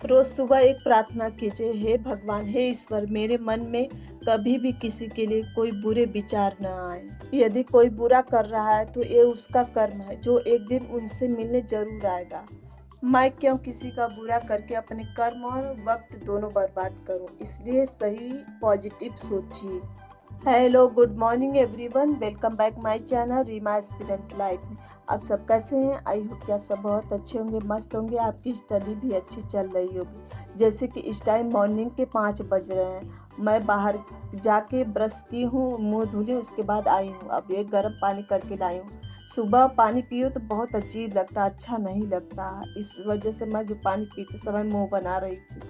रोज सुबह एक प्रार्थना कीजिए, हे भगवान, हे ईश्वर, मेरे मन में कभी भी किसी के लिए कोई बुरे विचार न आए। यदि कोई बुरा कर रहा है तो ये उसका कर्म है जो एक दिन उनसे मिलने जरूर आएगा। मैं क्यों किसी का बुरा करके अपने कर्म और वक्त दोनों बर्बाद करूं, इसलिए सही पॉजिटिव सोचिए। Hello, good morning everyone, welcome back my channel Reema aspirant life में। आप सब कैसे हैं? आई होप कि आप सब बहुत अच्छे होंगे, मस्त होंगे, आपकी स्टडी भी अच्छी चल रही होगी। जैसे कि इस टाइम मॉर्निंग के 5 बज रहे हैं। मैं बाहर जाके ब्रश की हूँ, मुंह धुली, उसके बाद आई हूँ। अब ये गर्म पानी करके लाई हूँ। सुबह पानी पियो तो बहुत अजीब लगता, अच्छा नहीं लगता। इस वजह से मैं जो पानी पीते समय मुंह बना रही थी।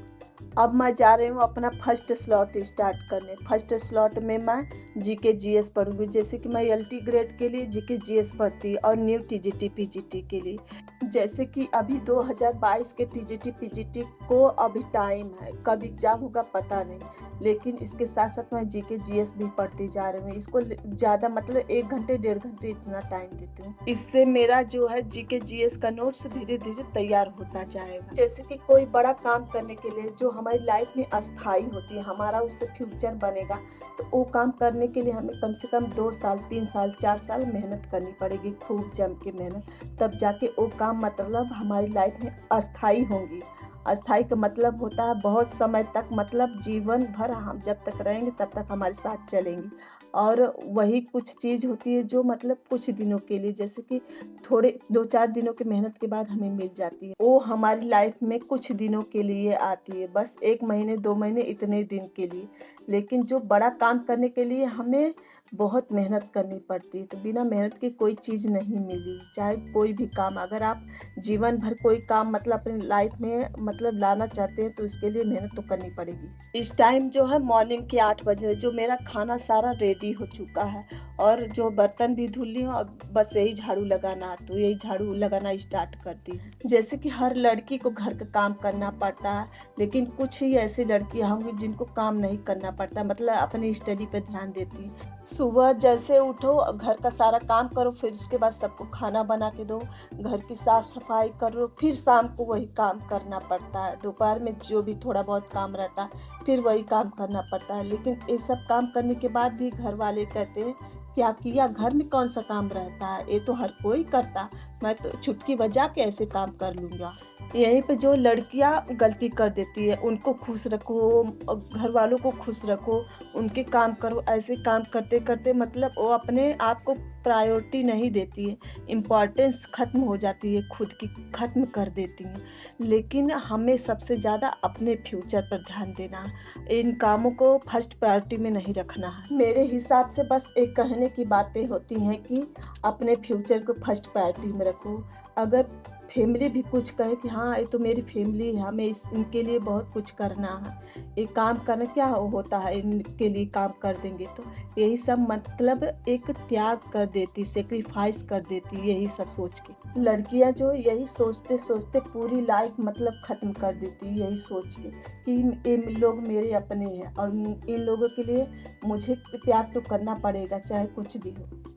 अब मैं जा रही हूँ अपना फर्स्ट स्लॉट स्टार्ट करने। फर्स्ट स्लॉट में मैं जीके जीएस पढ़ूंगी। जैसे कि मैं एलटी ग्रेड के लिए जीके जीएस पढ़ती और न्यू टीजीटी पीजीटी के लिए। जैसे कि अभी 2022 के टीजीटी पीजीटी को अभी टाइम है, कब एग्जाम होगा पता नहीं, लेकिन इसके साथ साथ मैं जीके जीएस भी पढ़ती जा रही हूँ। इसको ज़्यादा मतलब 1 घंटे 1.5 घंटे इतना टाइम देती हूँ। इससे मेरा जो है जीके जीएस का नोट्स धीरे धीरे तैयार होता जाएगा। जैसे कि कोई बड़ा काम करने के लिए जो हमारी लाइफ में अस्थाई होती है, हमारा उससे फ्यूचर बनेगा, तो वो काम करने के लिए हमें कम से कम 2 साल 3 साल 4 साल मेहनत करनी पड़ेगी, खूब जम के मेहनत, तब जाके वो काम मतलब हमारी लाइफ में अस्थाई होंगी। अस्थाई का मतलब होता है बहुत समय तक, मतलब जीवन भर हम जब तक रहेंगे तब तक हमारे साथ चलेंगी। और वही कुछ चीज़ होती है जो मतलब कुछ दिनों के लिए, जैसे कि थोड़े 2-4 दिनों की मेहनत के बाद हमें मिल जाती है, वो हमारी लाइफ में कुछ दिनों के लिए आती है, बस 1 महीने 2 महीने इतने दिन के लिए। लेकिन जो बड़ा काम करने के लिए हमें बहुत मेहनत करनी पड़ती है, तो बिना मेहनत के कोई चीज़ नहीं मिली। चाहे कोई भी काम, अगर आप जीवन भर कोई काम मतलब अपनी लाइफ में मतलब लाना चाहते हैं तो इसके लिए मेहनत तो करनी पड़ेगी। इस टाइम जो है मॉर्निंग के 8 बज रहे, जो मेरा खाना सारा रेडी हो चुका है और जो बर्तन भी धुल ली हूँ, अब बस यही झाड़ू लगाना, तो यही झाड़ू लगाना स्टार्ट कर दी। जैसे कि हर लड़की को घर का काम करना पड़ता है, लेकिन कुछ ही ऐसी लड़कियां होंगी जिनको काम नहीं करना पड़ता, मतलब अपनी स्टडी पे ध्यान देती हैं। सुबह जैसे उठो, घर का सारा काम करो, फिर उसके बाद सबको खाना बना के दो, घर की साफ सफाई करो, फिर शाम को वही काम करना पड़ता है। दोपहर में जो भी थोड़ा बहुत काम रहता है फिर वही काम करना पड़ता है। लेकिन ये सब काम करने के बाद भी घर वाले कहते हैं क्या किया, घर में कौन सा काम रहता है, ये तो हर कोई करता, मैं तो चुटकी बजा के ऐसे काम कर लूँगा। यहीं पे जो लड़कियां गलती कर देती है, उनको खुश रखो, घर वालों को खुश रखो, उनके काम करो। ऐसे काम करते करते मतलब वो अपने आप को प्रायोरिटी नहीं देती है, इम्पॉर्टेंस ख़त्म हो जाती है, खुद की ख़त्म कर देती हैं। लेकिन हमें सबसे ज़्यादा अपने फ्यूचर पर ध्यान देना है, इन कामों को फर्स्ट प्रायोरिटी में नहीं रखना है। मेरे हिसाब से बस एक कहने की बातें होती हैं कि अपने फ्यूचर को फर्स्ट प्रायोरिटी में रखो। अगर फैमिली भी कुछ कहे कि हाँ ये तो मेरी फैमिली है, हमें इनके लिए बहुत कुछ करना है, ये काम करना क्या होता है, इनके लिए काम कर देंगे, तो यही सब मतलब एक त्याग कर देती, सेक्रीफाइस कर देती, यही सब सोच के लड़कियां जो यही सोचते सोचते पूरी लाइफ मतलब ख़त्म कर देती, यही सोच के कि ये लोग मेरे अपने हैं और इन लोगों के लिए मुझे त्याग तो करना पड़ेगा चाहे कुछ भी हो।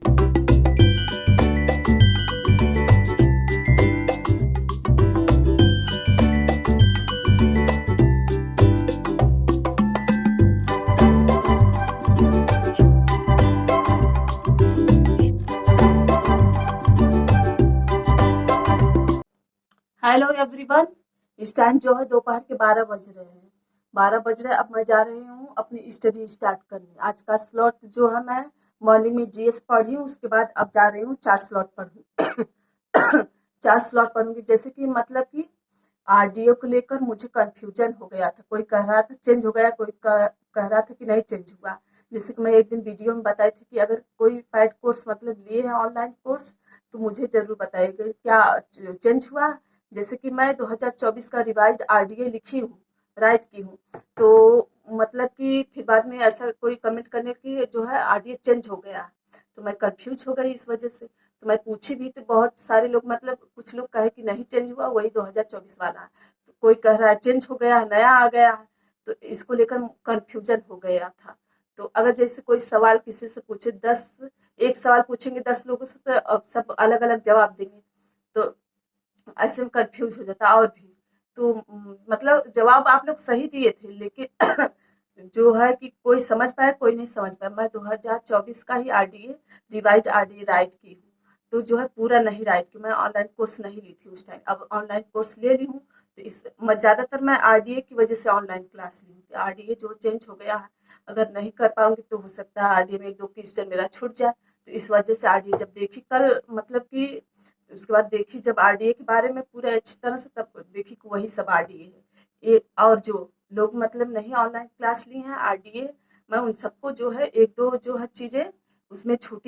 हेलो एवरीवन, इस टाइम जो है दोपहर के 12 बज रहे हैं। 12 बज रहे, अब मैं जा रही हूँ अपनी स्टडी स्टार्ट करने। आज का स्लॉट जो है, मैं मॉर्निंग में जीएस पढ़ी हूँ, उसके बाद अब जा रही हूँ 4 स्लॉट पढ़ूँ। 4 स्लॉट पढ़ूंगी। जैसे कि मतलब कि आरडीओ को लेकर मुझे कंफ्यूजन हो गया था, कोई कह रहा था चेंज हो गया, कोई कह रहा था कि नहीं चेंज हुआ। जैसे कि मैं एक दिन वीडियो में बताई थी कि अगर कोई पैड कोर्स मतलब लिए हैं ऑनलाइन कोर्स, तो मुझे जरूर बताइएगा क्या चेंज हुआ। जैसे कि मैं 2024 का रिवाइज्ड आरडीए लिखी हूँ, राइट की हूँ, तो मतलब कि फिर बाद में ऐसा कोई कमेंट करने की जो है आरडीए चेंज हो गया, तो मैं कंफ्यूज हो गई इस वजह से। तो मैं पूछी भी, तो बहुत सारे लोग मतलब कुछ लोग कहे कि नहीं चेंज हुआ, वही 2024 वाला है, तो कोई कह रहा है चेंज हो गया है, नया आ गया है, तो इसको लेकर कंफ्यूजन हो गया था। तो अगर जैसे कोई सवाल किसी से पूछे, 1 सवाल पूछेंगे 10 लोगों से, तो अब सब अलग अलग जवाब देंगे, तो ऐसे में कंफ्यूज हो जाता और भी। तो मतलब जवाब आप लोग सही दिए थे, लेकिन जो है कि कोई समझ पाया, कोई नहीं समझ पाया। मैं 2024 का ही आरडीए, रिवाइज्ड आरडीए राइट की हूँ, तो जो है पूरा नहीं राइट की। मैं ऑनलाइन कोर्स नहीं ली थी उस टाइम, अब ऑनलाइन कोर्स ले ली हूँ। तो इस ज़्यादातर मैं आरडीए की वजह से ऑनलाइन क्लास ली हूँ। आरडीए जो चेंज हो गया है, अगर नहीं कर पाऊंगी तो हो सकता है आरडीए में एक दो क्वेश्चन मेरा छूट जाए। तो इस वजह से आरडीए जब देखी कल, मतलब कि उसके बाद देखी जब आरडीए के बारे में पूरे अच्छी तरह से, तब देखी कि वही सब आरडीए है। ये और जो लोग मतलब नहीं ऑनलाइन क्लास ली हैं आरडीए, मैं उन सबको जो है एक दो जो है चीज़ें उसमें छूट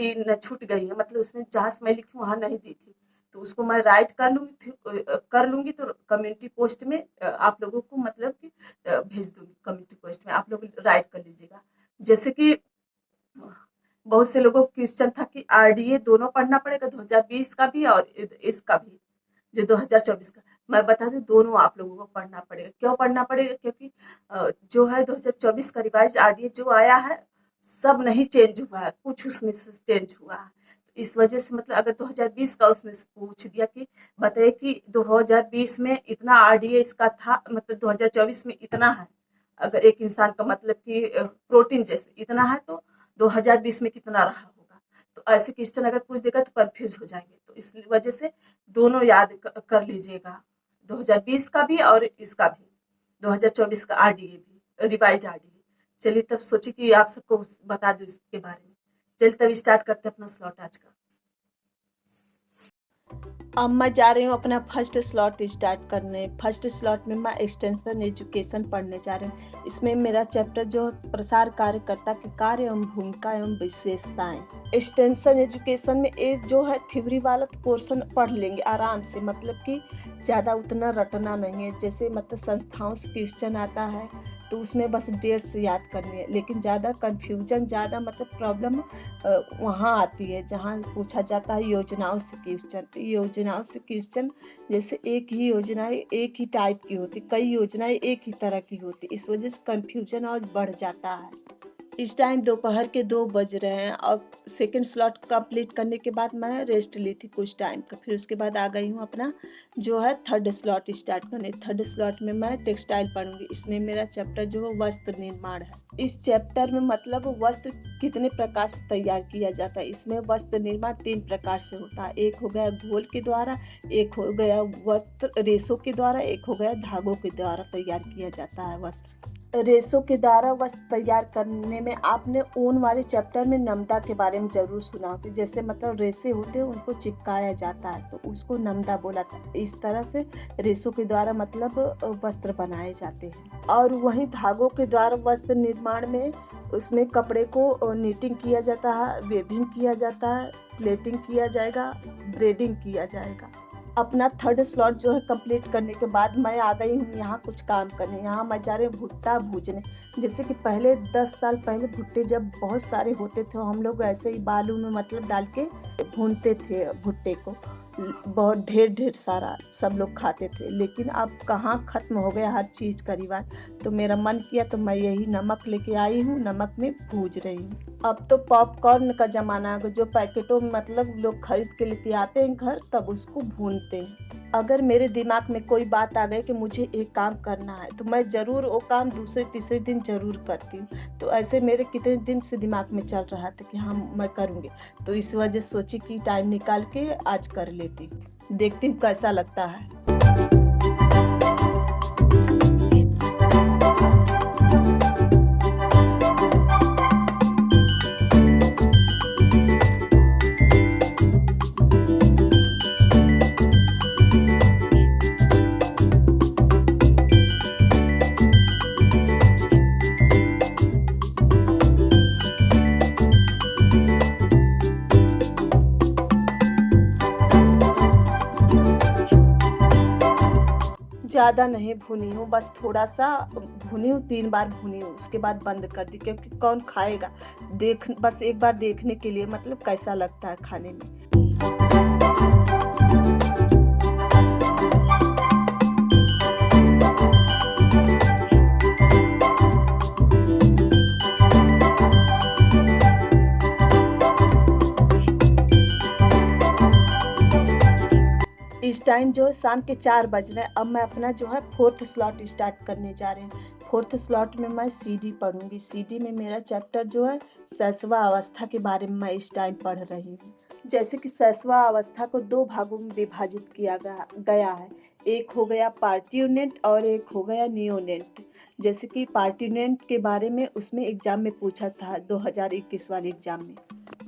गई है, मतलब उसमें जहाँ से मैं लिखी वहाँ नहीं दी थी, तो उसको मैं राइट कर लूंगी तो कम्युनिटी पोस्ट में आप लोगों को मतलब कि भेज दूंगी। कम्युनिटी पोस्ट में आप लोग राइट कर लीजिएगा। जैसे कि बहुत से लोगों को क्वेश्चन था कि आरडीए दोनों पढ़ना पड़ेगा, 2020 का भी और इसका भी, जो 2024 का। मैं बता दूं दोनों आप लोगों को पढ़ना पड़ेगा। क्यों पढ़ना पड़ेगा? क्योंकि जो है 2024 का रिवाइज आरडीए जो आया है, सब नहीं चेंज हुआ है, कुछ उसमें से चेंज हुआ है। तो इस वजह से मतलब अगर 2020 का उसमें से पूछ दिया कि बताइए कि 2020 में इतना आरडीए इसका था, मतलब 2024 में इतना है। अगर एक इंसान का मतलब कि प्रोटीन जैसे इतना है, तो 2020 में कितना रहा होगा। तो ऐसे क्वेश्चन अगर पूछ देगा तो कंफ्यूज हो जाएंगे। तो इस वजह से दोनों याद कर लीजिएगा, 2020 का भी और इसका भी, 2024 का आरडीए भी, रिवाइज आरडीए। चलिए तब सोची कि आप सबको बता दूं इसके बारे में। चलिए तब स्टार्ट करते हैं अपना स्लॉट आज का। अब मैं जा रही हूँ अपना फर्स्ट स्लॉट स्टार्ट करने। फर्स्ट स्लॉट में मैं एक्सटेंशन एजुकेशन पढ़ने जा रही हूँ। इसमें मेरा चैप्टर जो है प्रसार कार्यकर्ता के कार्य एवं भूमिका एवं विशेषताएं। एक्सटेंशन एजुकेशन में एक जो है थ्योरी वाला पोर्शन पढ़ लेंगे आराम से, मतलब कि ज़्यादा उतना रटना नहीं है। जैसे मतलब संस्थाओं से क्वेश्चन आता है तो उसमें बस डेट्स याद करनी है, लेकिन ज़्यादा कन्फ्यूजन, ज़्यादा मतलब प्रॉब्लम वहाँ आती है जहाँ पूछा जाता है योजनाओं से क्वेश्चन। तो योजनाओं से क्वेश्चन जैसे एक ही योजनाएं एक ही टाइप की होती, कई योजनाएं एक ही तरह की होती, इस वजह से कन्फ्यूजन और बढ़ जाता है। इस टाइम दोपहर के 2 बज रहे हैं और सेकंड स्लॉट कंप्लीट करने के बाद मैं रेस्ट ली थी कुछ टाइम का। फिर उसके बाद आ गई हूँ अपना जो है थर्ड स्लॉट स्टार्ट करने। थर्ड स्लॉट में मैं टेक्सटाइल पढ़ूंगी। इसमें मेरा चैप्टर जो है वस्त्र निर्माण है। इस चैप्टर में मतलब वस्त्र कितने प्रकार से तैयार किया जाता है। इसमें वस्त्र निर्माण 3 प्रकार से होता है। एक हो गया घोल के द्वारा, एक हो गया वस्त्र रेशों के द्वारा, एक हो गया धागों के द्वारा तैयार किया जाता है वस्त्र। रेशों के द्वारा वस्त्र तैयार करने में आपने ऊन वाले चैप्टर में नमदा के बारे में जरूर सुना होगा। जैसे मतलब रेशे होते हैं उनको चिपकाया जाता है तो उसको नमदा बोला था। इस तरह से रेशों के द्वारा मतलब वस्त्र बनाए जाते हैं। और वहीं धागों के द्वारा वस्त्र निर्माण में उसमें कपड़े को नीटिंग किया जाता है, वेविंग किया जाता है, प्लेटिंग किया जाएगा, ब्रेडिंग किया जाएगा। अपना थर्ड स्लॉट जो है कंप्लीट करने के बाद मैं आ गई हूँ यहाँ कुछ काम करने। यहाँ मैं जा रही हूँ भुट्टा भूजने। जैसे कि पहले 10 साल पहले भुट्टे जब बहुत सारे होते थे, हम लोग ऐसे ही बालू में मतलब डाल के भूनते थे भुट्टे को, बहुत ढेर सारा सब लोग खाते थे। लेकिन अब कहाँ ख़त्म हो गया हर चीज़ का रिवाज। तो मेरा मन किया तो मैं यही नमक लेके आई हूँ, नमक में भूज रही हूँ। अब तो पॉपकॉर्न का ज़माना है, जो पैकेटों में मतलब लोग खरीद के लेके आते हैं घर, तब उसको भूनते हैं। अगर मेरे दिमाग में कोई बात आ गई कि मुझे एक काम करना है तो मैं ज़रूर वो काम दूसरे तीसरे दिन ज़रूर करती हूँ। तो ऐसे मेरे कितने दिन से दिमाग में चल रहा था कि हाँ मैं करूँगी, तो इस वजह सोची कि टाइम निकाल के आज कर लेती हूँ। देखती हूँ कैसा लगता है। ज़्यादा नहीं भुनी हूँ, बस थोड़ा सा भुनी हूँ, 3 बार भुनी हूँ, उसके बाद बंद कर दी। क्योंकि कौन खाएगा, बस एक बार देखने के लिए मतलब कैसा लगता है खाने में। इस टाइम जो है शाम के 4 बज रहे हैं। अब मैं अपना जो है 4th स्लॉट स्टार्ट करने जा रही हूँ। 4th स्लॉट में मैं सीडी पढ़ूँगी। सीडी में मेरा चैप्टर जो है शैशवा अवस्था के बारे में मैं इस टाइम पढ़ रही हूँ। जैसे कि शैशवा अवस्था को 2 भागों में विभाजित किया गया है। एक हो गया पार्ट्यूनेंट और एक हो गया नियोनेंट। जैसे कि पार्ट्यूनेंट के बारे में उसमें एग्ज़ाम में पूछा था 2021 वाले एग्ज़ाम में।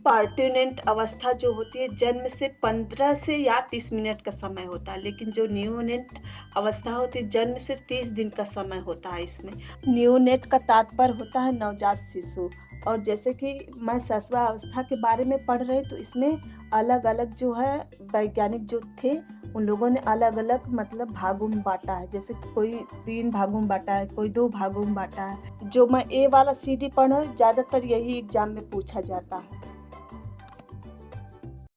पार्ट्यूनेंट अवस्था जो होती है जन्म से 15 से या 30 मिनट का समय होता है, लेकिन जो नियोनेट अवस्था होती है जन्म से 30 दिन का समय होता है इसमें। नियोनेट का तात्पर्य होता है नवजात शिशु। और जैसे कि मैं शैशवा अवस्था के बारे में पढ़ रही तो इसमें अलग अलग जो है वैज्ञानिक जो थे उन लोगों ने अलग अलग मतलब भागों में बांटा है। जैसे कोई 3 भागों में बांटा है, कोई 2 भागों में बांटा है। जो मैं ए वाला सीडी पढ़ रही हूँ ज़्यादातर यही एग्जाम में पूछा जाता है।